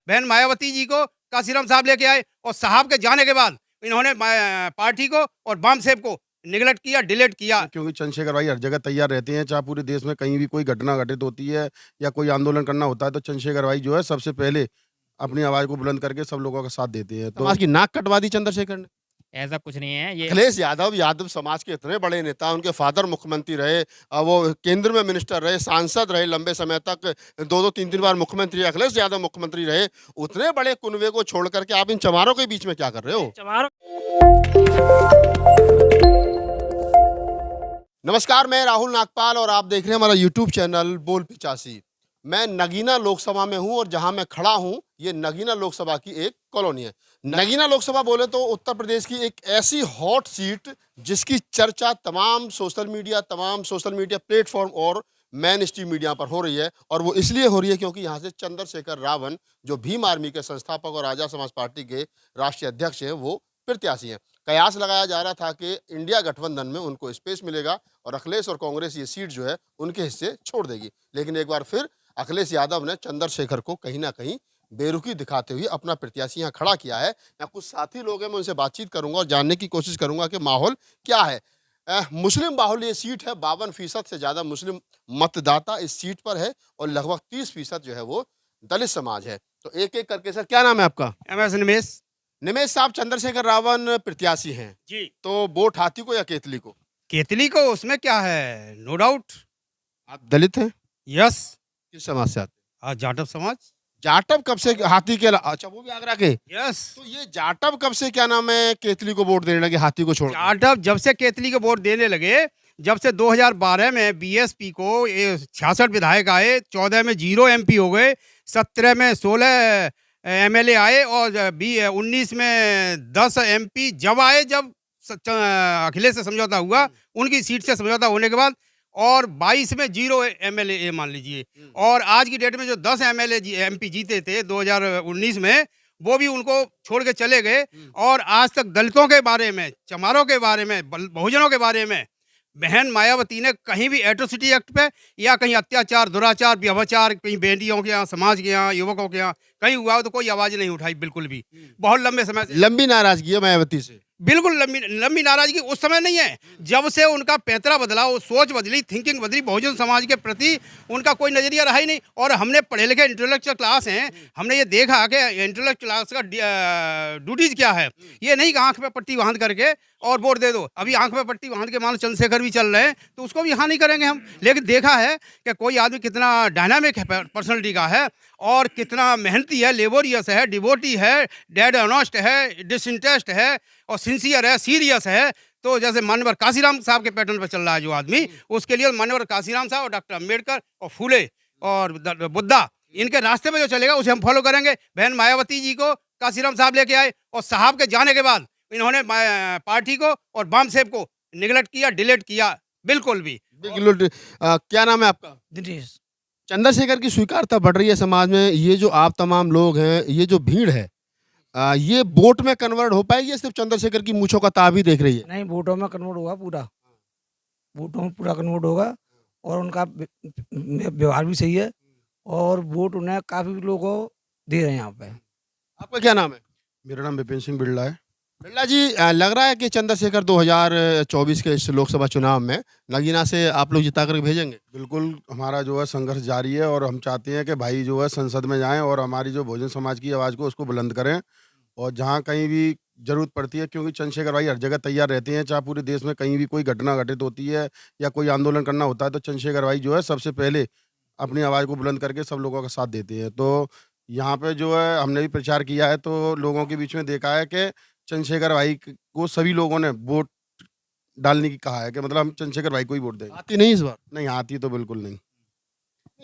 बहन मायावती जी को काशीराम साहब लेके आए और साहब के जाने के बाद इन्होंने पार्टी को और बाम साहब को निगलेक्ट किया, डिलीट किया। क्योंकि चंद्रशेखर भाई हर जगह तैयार रहते हैं, चाहे पूरे देश में कहीं भी कोई घटना घटित होती है या कोई आंदोलन करना होता है तो चंद्रशेखर भाई जो है सबसे पहले अपनी आवाज को बुलंद करके सब लोगों का साथ देते हैं। तो समाज की नाक कटवा दी चंद्रशेखर ने। ऐसा कुछ नहीं है ये। अखिलेश यादव यादव समाज के इतने बड़े नेता, उनके फादर मुख्यमंत्री रहे, वो केंद्र में मिनिस्टर रहे, सांसद रहे लंबे समय तक, 2-2 3-3 बार मुख्यमंत्री रहे, अखिलेश यादव मुख्यमंत्री रहे। उतने बड़े कुनबे को छोड़ करके आप इन चमारों के बीच में क्या कर रहे हो? चमारों नमस्कार, मैं राहुल नागपाल और आप देख रहे हैं हमारा यूट्यूब चैनल बोल 85। मैं नगीना लोकसभा में हूं और जहां मैं खड़ा हूं ये नगीना लोकसभा की एक कॉलोनी है। नगीना लोकसभा बोले तो उत्तर प्रदेश की एक ऐसी हॉट सीट जिसकी चर्चा तमाम सोशल मीडिया प्लेटफॉर्म और मेन स्ट्रीम मीडिया पर हो रही है। और वो इसलिए हो रही है क्योंकि यहाँ से चंद्रशेखर रावण, जो भीम आर्मी के संस्थापक और आजाद समाज पार्टी के राष्ट्रीय अध्यक्ष हैं, वो प्रत्याशी हैं। कयास लगाया जा रहा था कि इंडिया गठबंधन में उनको स्पेस मिलेगा और अखिलेश और कांग्रेस ये सीट जो है उनके हिस्से छोड़ देगी। लेकिन एक बार फिर अखिलेश यादव ने चंद्रशेखर को कहीं ना कहीं बेरुखी दिखाते हुए अपना प्रत्याशी यहाँ खड़ा किया है। यहाँ कुछ साथी लोग हैं, मैं उनसे बातचीत करूंगा और जानने की कोशिश करूंगा कि माहौल क्या है। मुस्लिम बाहुल्य ये सीट है, 52% से ज़्यादा मुस्लिम मतदाता इस सीट पर है और लगभग 30% जो है वो दलित समाज है। तो एक एक करके, सर क्या नाम है आपका? MS निमेश। निमेश साहब, चंद्रशेखर रावण प्रत्याशी हैं जी। तो वोट हाथी को या केतली को? केतली को, उसमें क्या है, नो डाउट। आप दलित हैं? यस। किस समाज से आते हैं? जाटव समाज। जाटव कब से हाथी के अच्छा, वो भी आगरा के? यस। तो ये जाटव कब से क्या नाम है केतली को वोट देने लगे, हाथी को छोड़? जाटव जब से केतली को वोट देने लगे, जब से 2012 में BSP को 66 विधायक आए, 14 में 0 MP हो गए, 17 में 16 MLA आए और 19 में 10 MP जब आए, जब अखिलेश से समझौता हुआ, उनकी सीट से समझौता होने के बाद, और 22 में 0 MLA मान लीजिए, और आज की डेट में जो 10 MLA MP जीते थे 2019 में, वो भी उनको छोड़ के चले गए। और आज तक दलितों के बारे में, चमारों के बारे में, बहुजनों के बारे में बहन मायावती ने कहीं भी एट्रोसिटी एक्ट पे या कहीं अत्याचार, दुराचार, व्यभिचार, कहीं बेटियों के यहाँ, समाज के यहाँ, युवकों के यहाँ कहीं हुआ हो तो कोई आवाज नहीं उठाई, बिल्कुल भी। बहुत लंबे समय से लंबी नाराजगी है मायावती से। बिल्कुल लंबी नाराजगी उस समय नहीं है, जब से उनका पैंतरा बदला, वो सोच बदली, थिंकिंग बदली, बहुजन समाज के प्रति उनका कोई नजरिया रहा ही नहीं। और हमने पढ़े लिखे इंटेलेक्चुअल क्लास हैं, हमने ये देखा कि इंटेलेक्चुअल क्लास का ड्यूटीज क्या है। ये नहीं कि आंख पे पट्टी बांध करके और वोट दे दो। अभी आंख पे पट्टी बांध के मान लो चंद्रशेखर भी चल रहे हैं तो उसको भी हाँ नहीं करेंगे हम। लेकिन देखा है कि कोई आदमी कितना डायनामिक है, पर्सनैलिटी का है, और कितना मेहनती है, लेबोरियस है, डिवोटी है, डेड ऑनेस्ट है, डिसइंटरेस्ट है, और सिंसियर है, सीरियस है। तो जैसे मानवर काशीराम साहब के पैटर्न पर चल रहा है जो आदमी, उसके लिए मानवर काशीराम साहब और डॉक्टर अम्बेडकर और फूले और बुद्धा, इनके रास्ते में जो चलेगा उसे हम फॉलो करेंगे। बहन मायावती जी को काशीराम साहब लेके आए और साहब के जाने के बाद इन्होंने पार्टी को और बाम साहब को निगलेक्ट किया, डिलीट किया, बिल्कुल भी। क्या नाम है आपका? दिनेश। चंद्रशेखर की स्वीकारता बढ़ रही है समाज में। ये जो आप तमाम लोग हैं, ये जो भीड़ है, ये वोट में कन्वर्ट हो पाएगी या सिर्फ चंद्रशेखर की मूंछों का ताब ही देख रही है? नहीं, वोटों में कन्वर्ट होगा, पूरा वोटों में पूरा कन्वर्ट होगा। और उनका व्यवहार भी सही है और वोट उन्हें काफी लोगों दे रहे हैं यहाँ पे। आपका क्या नाम है? मेरा नाम विपिन सिंह बिरला है। बिरला जी, लग रहा है कि चंद्रशेखर 2024 के इस लोकसभा चुनाव में नगीना से आप लोग जिता कर भेजेंगे? बिल्कुल, हमारा जो है संघर्ष जारी है और हम चाहते हैं कि भाई जो है संसद में जाएं और हमारी जो बहुजन समाज की आवाज़ को उसको बुलंद करें। और जहां कहीं भी जरूरत पड़ती है, क्योंकि चंद्रशेखर भाई हर जगह तैयार रहते हैं, चाहे पूरे देश में कहीं भी कोई घटना घटित होती है या कोई आंदोलन करना होता है तो चंद्रशेखर भाई जो है सबसे पहले अपनी आवाज़ को बुलंद करके सब लोगों का साथ देते हैं। तो यहाँ पे जो है हमने भी प्रचार किया है तो लोगों के बीच में देखा है कि चंद्रशेखर भाई को सभी लोगों ने वोट डालने की कहा है कि मतलब हम चंद्रशेखर भाई को ही वोट देंगे। हाथी नहीं इस बार? नहीं, हाथी तो बिल्कुल नहीं।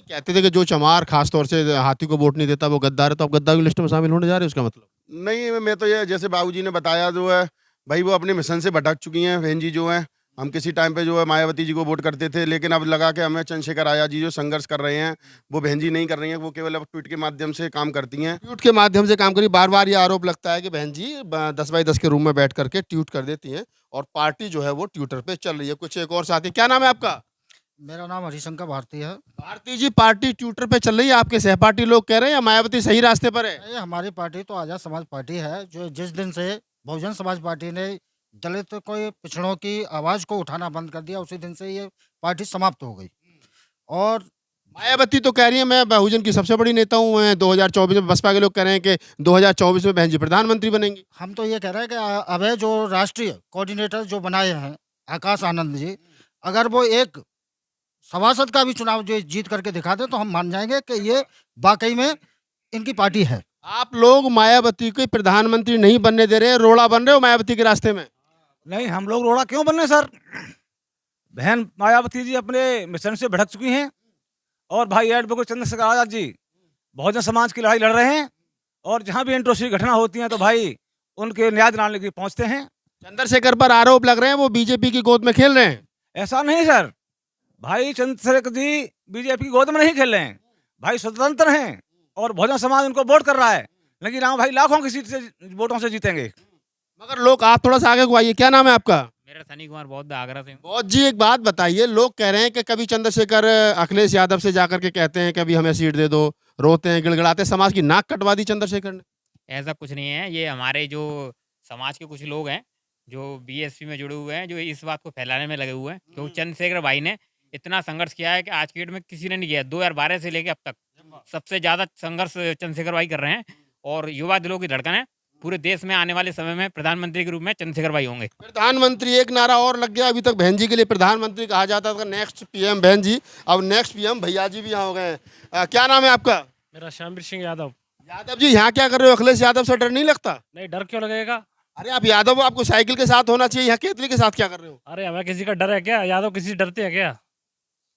कहते थे कि जो चमार खासतौर से हाथी को वोट नहीं देता वो गद्दार है, तो आप गद्दार की लिस्ट में शामिल होने जा रहे हैं, उसका मतलब? नहीं, मैं तो ये जैसे बाबूजी ने बताया जो है भाई वो अपने मिशन से भटक चुकी हैं बहन जी जो हैं। हम किसी टाइम पे जो है मायावती जी को वोट करते थे, लेकिन अब लगा के हमें चंद्रशेखर आजाद जी जो संघर्ष कर रहे हैं वो बहन जी नहीं कर रही हैं, वो केवल अब ट्वीट के माध्यम से काम करती हैं। ट्वीट के माध्यम से काम करी। बार बार ये आरोप लगता है कि बहन जी 10x10 के रूम में बैठ करके ट्वीट कर देती हैं और पार्टी जो है वो ट्विटर पे चल रही है। कुछ एक और साथी, क्या नाम है आपका? मेरा नाम हरिशंकर भारती है। भारती जी, पार्टी ट्विटर पे चल रही है, आपके सहपाठी लोग कह रहे हैं या मायावती सही रास्ते पर है? ये हमारी पार्टी तो आज़ाद समाज पार्टी है, जो जिस दिन से बहुजन समाज पार्टी ने दलित को पिछड़ों की आवाज़ को उठाना बंद कर दिया, उसी दिन से ये पार्टी समाप्त हो गई। और मायावती तो कह रही है मैं बहुजन की सबसे बड़ी नेता हूँ, मैं 2024 में, बसपा के लोग कह रहे हैं कि 2024 में बहन जी प्रधानमंत्री बनेंगी। हम तो ये कह रहे हैं कि अब जो राष्ट्रीय कोऑर्डिनेटर जो बनाए हैं आकाश आनंद जी, अगर वो एक सभासद का भी चुनाव जो जीत करके दिखा दे तो हम मान जाएंगे कि ये वाकई में इनकी पार्टी है। आप लोग मायावती को प्रधानमंत्री नहीं बनने दे रहे, रोड़ा बन रहे हो मायावती के रास्ते में। नहीं, हम लोग रोड़ा क्यों बन रहे सर? बहन मायावती जी अपने मिशन से भटक चुकी हैं और भाई एडवोकेट चंद्रशेखर आजाद जी बहुजन समाज की लड़ाई लड़ रहे हैं और जहाँ भी इंटरेस्टी घटना होती है तो भाई उनके न्याय दिलाने के लिए पहुँचते हैं। चंद्रशेखर पर आरोप लग रहे हैं वो बीजेपी की गोद में खेल रहे हैं। ऐसा नहीं सर, भाई चंद्रशेखर जी बीजेपी की गोद में नहीं खेल रहे हैं, भाई स्वतंत्र हैं और बहुजन समाज उनको वोट कर रहा है, लेकिन हम भाई लाखों की सीट से वोटों से जीतेंगे। मगर लोग, आप थोड़ा सा आगे को आइए, क्या नाम है आपका? मेरा सनी कुमार बौद्ध आगरा से हूँ। बहुत जी, एक बात बताइए, लोग कह रहे हैं कि कभी चंद्रशेखर अखिलेश यादव से जाकर के कहते हैं कि अभी हमें सीट दे दो, रोते हैं, गिड़गिड़ाते हैं, समाज की नाक कटवा दी चंद्रशेखर ने। ऐसा कुछ नहीं है, ये हमारे जो समाज के कुछ लोग हैं जो बीएसपी में जुड़े हुए हैं, जो इस बात को फैलाने में लगे हुए हैं, क्योंकि चंद्रशेखर भाई ने इतना संघर्ष किया है कि आज की डेट में किसी ने नहीं किया। 2012 से लेकर अब तक सबसे ज़्यादा संघर्ष चंद्रशेखर भाई कर रहे हैं और युवा दिलों की धड़कन है। पूरे देश में आने वाले समय में प्रधानमंत्री के रूप में चंद्रशेखर भाई होंगे। प्रधानमंत्री, एक नारा और लग गया। अभी तक बहन जी के लिए प्रधानमंत्री कहा जाता था, नेक्स्ट पीएम बहन जी, अब नेक्स्ट पीएम भैया जी भी यहाँ हो गए हैं। क्या नाम है आपका? मेरा श्यामवीर सिंह यादव। यादव जी, यहाँ क्या कर रहे हो? अखिलेश यादव से डर नहीं लगता? नहीं, डर क्यों लगेगा? अरे आप यादव हो, आपको साइकिल के साथ होना चाहिए, यहाँ केतली के साथ क्या कर रहे हो? अरे हमें किसी का डर है क्या? यादव किसी से डरते हैं क्या?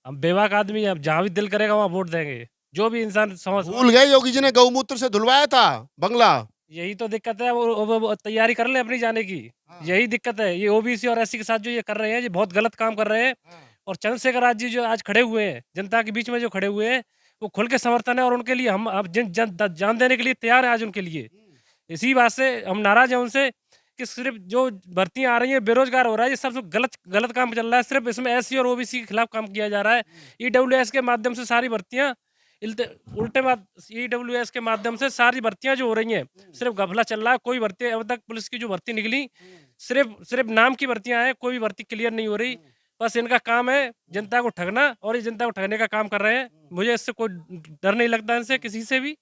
हम बेबाक आदमी हैं, अब जहाँ भी दिल करेगा वहाँ वोट देंगे। जो भी इंसान समझ, भूल गए योगी जी ने गौमूत्र से धुलवाया था बंगला। यही तो दिक्कत है। वो तैयारी कर ले अपनी जाने की, यही दिक्कत है। ये ओबीसी और एससी के साथ जो ये कर रहे हैं, ये बहुत गलत काम कर रहे हैं। और चंद्रशेखर आज जी जो आज खड़े हुए हैं, जनता के बीच में जो खड़े हुए हैं, वो खुल के समर्थन है और उनके लिए हम अब जान देने के लिए तैयार है आज उनके लिए। इसी बात से हम नाराज हैं उनसे कि सिर्फ जो भर्तियां आ रही हैं, बेरोजगार हो रहा है, ये सब गलत काम चल रहा है। सिर्फ इसमें एससी और ओबीसी के खिलाफ काम किया जा रहा है। ईडब्ल्यूएस के माध्यम से सारी भर्तियां उल्टे बात, ईडब्ल्यूएस के माध्यम से सारी भर्तियां जो हो रही हैं, सिर्फ घपला चल रहा है। कोई भर्ती अब तक पुलिस की जो भर्ती निकली, सिर्फ नाम की भर्तियां हैं, कोई भी भर्ती क्लियर नहीं हो रही। बस इनका काम है जनता को ठगना और ये जनता को ठगने का काम कर रहे हैं। मुझे इससे कोई डर नहीं लगता, इनसे किसी से भी।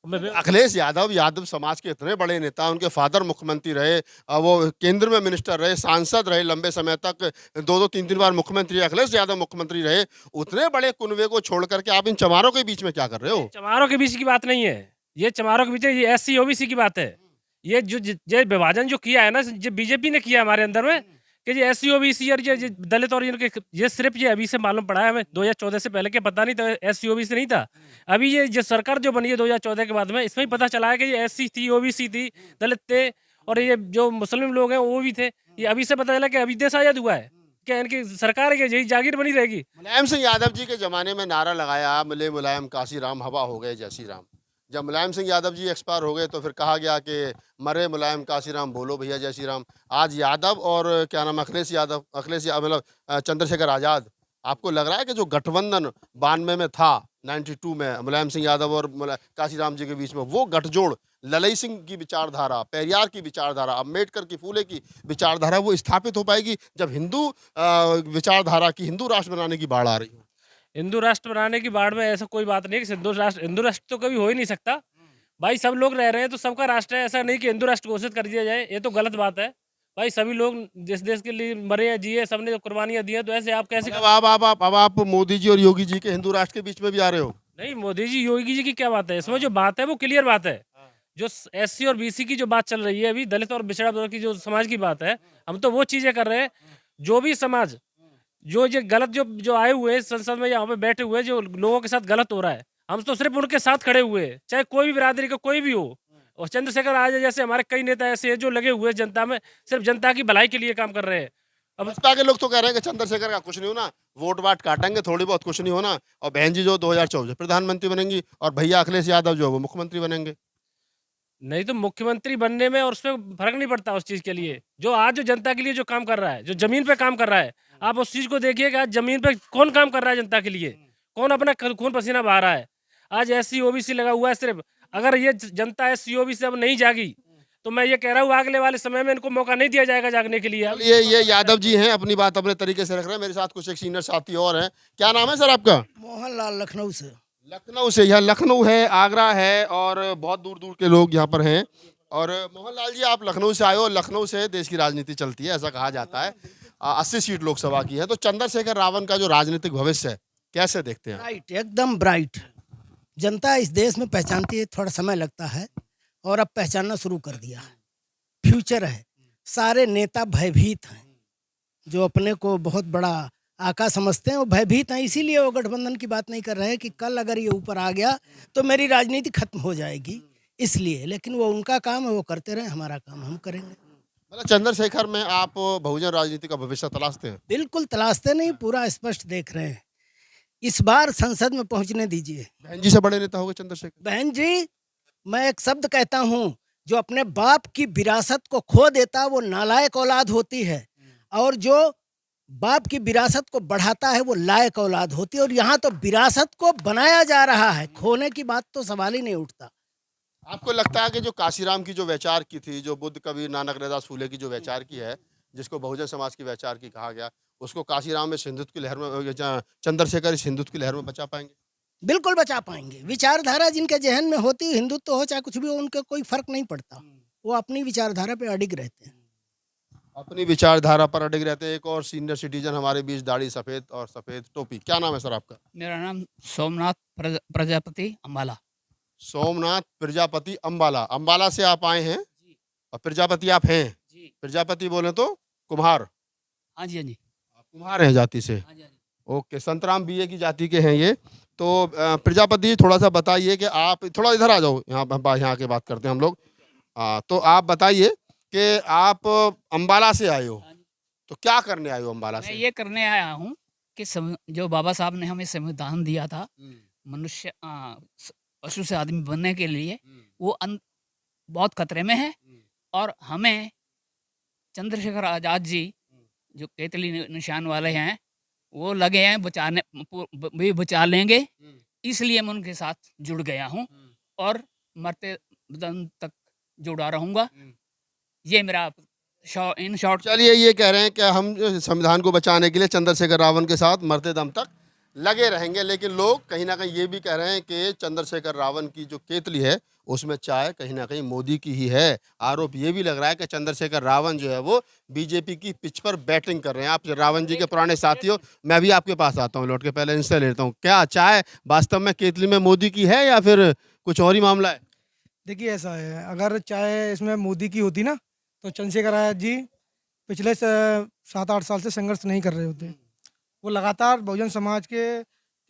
अखिलेश यादव, यादव समाज के इतने बड़े नेता, उनके फादर मुख्यमंत्री रहे, वो केंद्र में मिनिस्टर रहे, सांसद रहे लंबे समय तक, 2-3 बार मुख्यमंत्री अखिलेश यादव मुख्यमंत्री रहे। उतने बड़े कुनबे को छोड़ करके आप इन चमारों के बीच में क्या कर रहे हो? चमारों के बीच की बात नहीं है, ये चमारों के बीच ये एससी ओबीसी की बात है। ये जो विभाजन जो किया है ना, जो बीजेपी ने किया हमारे अंदर में, कि ये एससी ओबीसी और ये दलित और इनके, ये सिर्फ ये अभी से मालूम पड़ा है हमें। 2014 से पहले के पता नहीं था, एससी ओबीसी नहीं था। अभी ये जो सरकार जो बनी है 2014 के बाद में, इसमें ही पता चला है कि ये एससी थी, ओबीसी थी, दलित थे और ये जो मुस्लिम लोग हैं वो भी थे। ये अभी से पता चला कि अभी देश आजाद हुआ है, क्या इनकी सरकार है, यही जागीर बनी रहेगी। मुलायम सिंह यादव जी के जमाने में नारा लगाया, मिले मुलायम काशी राम, हवा हो गए जय श्री राम। जब मुलायम सिंह यादव जी एक्सपायर हो गए तो फिर कहा गया कि मरे मुलायम काशी राम, बोलो भैया जय श्री राम। आज यादव और क्या नाम, अखिलेश यादव, मतलब चंद्रशेखर आज़ाद, आपको लग रहा है कि जो गठबंधन 92 में था, 92 में मुलायम सिंह यादव और काशी राम जी के बीच में, वो गठजोड़ ललई सिंह की विचारधारा, पेरियार की विचारधारा, अम्बेडकर की, फूले की विचारधारा, वो स्थापित हो पाएगी जब हिंदू विचारधारा की, हिंदू राष्ट्र बनाने की बाढ़ आ रही हो? हिंदू राष्ट्र बनाने की बाढ़ में ऐसा कोई बात नहीं कि हिंदू राष्ट्र तो कभी हो ही नहीं सकता। भाई सब लोग रह रहे हैं तो सबका राष्ट्र है, ऐसा नहीं कि हिंदू राष्ट्र घोषित कर दिया जाए, ये तो गलत बात है। भाई सभी लोग जिस देश के लिए मरे हैं, जिए, सबने कुर्बानियां दी हैं, तो ऐसे आप कैसे अब आप मोदी जी और योगी जी के हिंदू राष्ट्र के बीच में भी आ रहे हो? नहीं, मोदी जी योगी जी की क्या बात है इसमें? जो बात है वो क्लियर बात है। जो एससी और बीसी की जो बात चल रही है अभी, दलित और पिछड़ा वर्ग की जो समाज की बात है, हम तो वो चीजें कर रहे हैं। जो भी समाज जो ये गलत जो आए हुए हैं संसद में, यहाँ पे बैठे हुए, जो लोगों के साथ गलत हो रहा है, हम तो सिर्फ उनके साथ खड़े हुए हैं, चाहे कोई भी बिरादरी का कोई भी हो। और चंद्रशेखर आजाद जैसे हमारे कई नेता ऐसे हैं जो लगे हुए जनता में, सिर्फ जनता की भलाई के लिए काम कर रहे हैं। अब बसपा के लोग तो कह रहे हैं कि चंद्रशेखर का कुछ नहीं होना, वोट वाट काटेंगे थोड़ी बहुत, कुछ नहीं होना, और बहन जी जो 2024 प्रधानमंत्री बनेंगी और भैया अखिलेश यादव जो है वो मुख्यमंत्री बनेंगे। नहीं तो मुख्यमंत्री बनने में और उसमें फर्क नहीं पड़ता उस चीज के लिए। जो आज जो जनता के लिए जो काम कर रहा है, जो जमीन पे काम कर रहा है, आप उस चीज को देखिए कि आज जमीन पे कौन काम कर रहा है जनता के लिए, कौन अपना खून पसीना बहा रहा है। आज SC OBC लगा हुआ है सिर्फ। अगर ये जनता SC OBC अब नहीं जागी तो मैं ये कह रहा हूँ आगले वाले समय में इनको मौका नहीं दिया जाएगा जागने के लिए। ये यादव जी हैं, अपनी बात अपने तरीके से रख रहे हैं। मेरे साथ कुछ एक सीनियर साथी और हैं। क्या नाम है सर आपका? मोहनलाल, लखनऊ से। लखनऊ से। यह लखनऊ है, आगरा है और बहुत दूर दूर के लोग यहाँ पर हैं। और मोहनलाल जी, आप लखनऊ से आए हो। लखनऊ से देश की राजनीति चलती है, ऐसा कहा जाता है। 80 सीट लोकसभा की है। तो चंद्रशेखर रावण का जो राजनीतिक भविष्य है, कैसे देखते हैं? ब्राइट, एकदम ब्राइट। जनता इस देश में पहचानती है, थोड़ा समय लगता है और अब पहचानना शुरू कर दिया है। फ्यूचर है। सारे नेता भयभीत हैं, जो अपने को बहुत बड़ा आका समझते हैं, वो भयभीत हैं। इसीलिए वो गठबंधन की बात नहीं कर रहे हैं कि कल अगर ये ऊपर आ गया तो मेरी राजनीति खत्म हो जाएगी, इसलिए। लेकिन वो उनका काम है, वो करते रहे, हमारा काम हम करेंगे। मतलब चंद्रशेखर में आप बहुजन राजनीति का भविष्य तलाशते हैं? बिल्कुल तलाशते नहीं, पूरा स्पष्ट देख रहे हैं। इस बार संसद में पहुंचने दीजिए। बहन जी से बड़े नेता होंगे चंद्रशेखर? बहन जी, मैं एक शब्द कहता हूँ, जो अपने बाप की विरासत को खो देता वो नालायक औलाद होती है, और जो बाप की विरासत को बढ़ाता है वो लायक औलाद होती है। और यहाँ तो विरासत को बनाया जा रहा है, खोने की बात तो सवाल ही नहीं उठता। आपको लगता है कि जो काशीराम की जो वैचार की थी, जो बुद्ध कबीर नानक रविदास फूले की जो वैचार की है, जिसको बहुजन समाज की वैचार की कहा गया, उसको काशीराम इस हिंदुत्व की लहर में, चंद्रशेखर इस हिंदुत्व की लहर में बचा पाएंगे? बिल्कुल बचा पाएंगे। विचारधारा जिनके जहन में होती है, हिंदुत्व हो चाहे कुछ भी हो, उनका कोई फर्क नहीं पड़ता। वो अपनी विचारधारा पे अडिग रहते हैं। अपनी विचारधारा पर अडिग रहते हैं। एक और सीनियर सिटीजन हमारे बीच, दाढ़ी सफेद और सफेद टोपी। क्या नाम है सर आपका? मेरा नाम सोमनाथ प्रजापति अम्बाला। सोमनाथ प्रजापति अम्बाला। अम्बाला से आप आए हैं और प्रजापति आप हैं? प्रजापति बोले तो कुम्हार? हाँ जी, हाँ जी। आप कुम्हार हैं जाति से? हाँ जी, हाँ जी। ओके, संतराम बीए की जाति के हैं ये। तो प्रजापति थोड़ा सा बताइए कि आप थोड़ा इधर आ जाओ, यहाँ के बात करते हैं हम लोग। तो आप बताइए कि आप अम्बाला से आए हो, तो क्या करने आए हो अम्बाला मैं से? ये करने आया हूँ कि जो बाबा साहब ने हमें संविधान दिया था, मनुष्य पशु से आदमी बनने के लिए, वो बहुत खतरे में है। और हमें चंद्रशेखर आजाद जी जो केतली निशान वाले हैं, वो लगे हैं बचाने, भी बचा लेंगे। इसलिए मैं उनके साथ जुड़ गया हूँ और मरते दम तक जुड़ा रहूंगा। ये मेरा इन शॉर्ट। चलिए, ये कह रहे हैं कि हम संविधान को बचाने के लिए चंद्रशेखर रावण के साथ मरते दम तक लगे रहेंगे। लेकिन लोग कहीं ना कहीं ये भी कह रहे हैं कि चंद्रशेखर रावण की जो केतली है, उसमें चाय कहीं ना कहीं मोदी की ही है। आरोप ये भी लग रहा है कि चंद्रशेखर रावण जो है वो बीजेपी की पिच पर बैटिंग कर रहे हैं। आप रावण जी के पुराने साथी हो, मैं भी आपके पास आता हूँ लौट के, पहले इनसे लेता हूँ। क्या चाय वास्तव में केतली में मोदी की है या फिर कुछ और ही मामला है? देखिए ऐसा है, अगर चाहे इसमें मोदी की होती ना, तो चंद्रशेखर आजाद जी पिछले 7-8 साल से संघर्ष नहीं कर रहे होते। वो लगातार बहुजन समाज के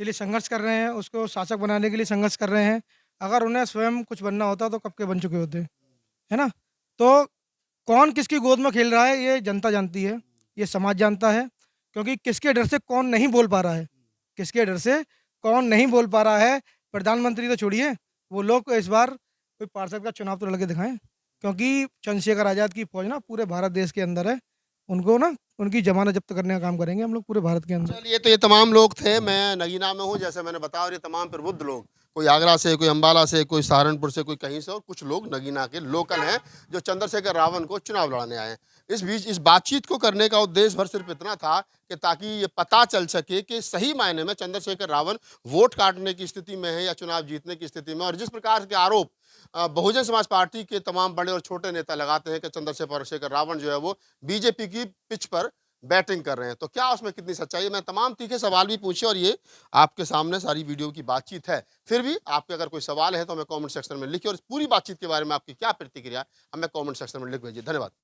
लिए संघर्ष कर रहे हैं, उसको शासक बनाने के लिए संघर्ष कर रहे हैं। अगर उन्हें स्वयं कुछ बनना होता तो कब के बन चुके होते, है ना। तो कौन किसकी गोद में खेल रहा है ये जनता जानती है, ये समाज जानता है। क्योंकि किसके डर से कौन नहीं बोल पा रहा है, किसके डर से कौन नहीं बोल पा रहा है। प्रधानमंत्री तो छोड़िए, वो लोग इस बार कोई पार्षद का चुनाव तो लड़के दिखाएं, क्योंकि चंद्रशेखर आजाद की फौज ना पूरे भारत देश के अंदर है। उनको ना उनकी जमानत जब्त करने का काम करेंगे हम लोग पूरे भारत के अंदर। चलिए, तो ये तमाम लोग थे। मैं नगीना में हूँ जैसे मैंने बताया, और ये तमाम प्रबुद्ध लोग, कोई आगरा से, कोई अम्बाला से, कोई सहारनपुर से, कोई कहीं से, और कुछ लोग नगीना के लोकल हैं जो चंद्रशेखर रावण को चुनाव लड़ाने आए हैं। इस बीच इस बातचीत को करने का उद्देश्य भर सिर्फ इतना था कि ताकि ये पता चल सके कि सही मायने में चंद्रशेखर रावण वोट काटने की स्थिति में है या चुनाव जीतने की स्थिति में। और जिस प्रकार के आरोप बहुजन समाज पार्टी के तमाम बड़े और छोटे नेता लगाते हैं कि चंद्रशेखर रावण जो है वो बीजेपी की पिच पर बैटिंग कर रहे हैं, तो क्या उसमें कितनी सच्चाई है? मैं तमाम तीखे सवाल भी पूछे और ये आपके सामने सारी वीडियो की बातचीत है। फिर भी आपके अगर कोई सवाल है तो हमें कमेंट सेक्शन में लिखिए, और इस पूरी बातचीत के बारे में आपकी क्या प्रतिक्रिया हमें कमेंट सेक्शन में लिख भेजिए। धन्यवाद।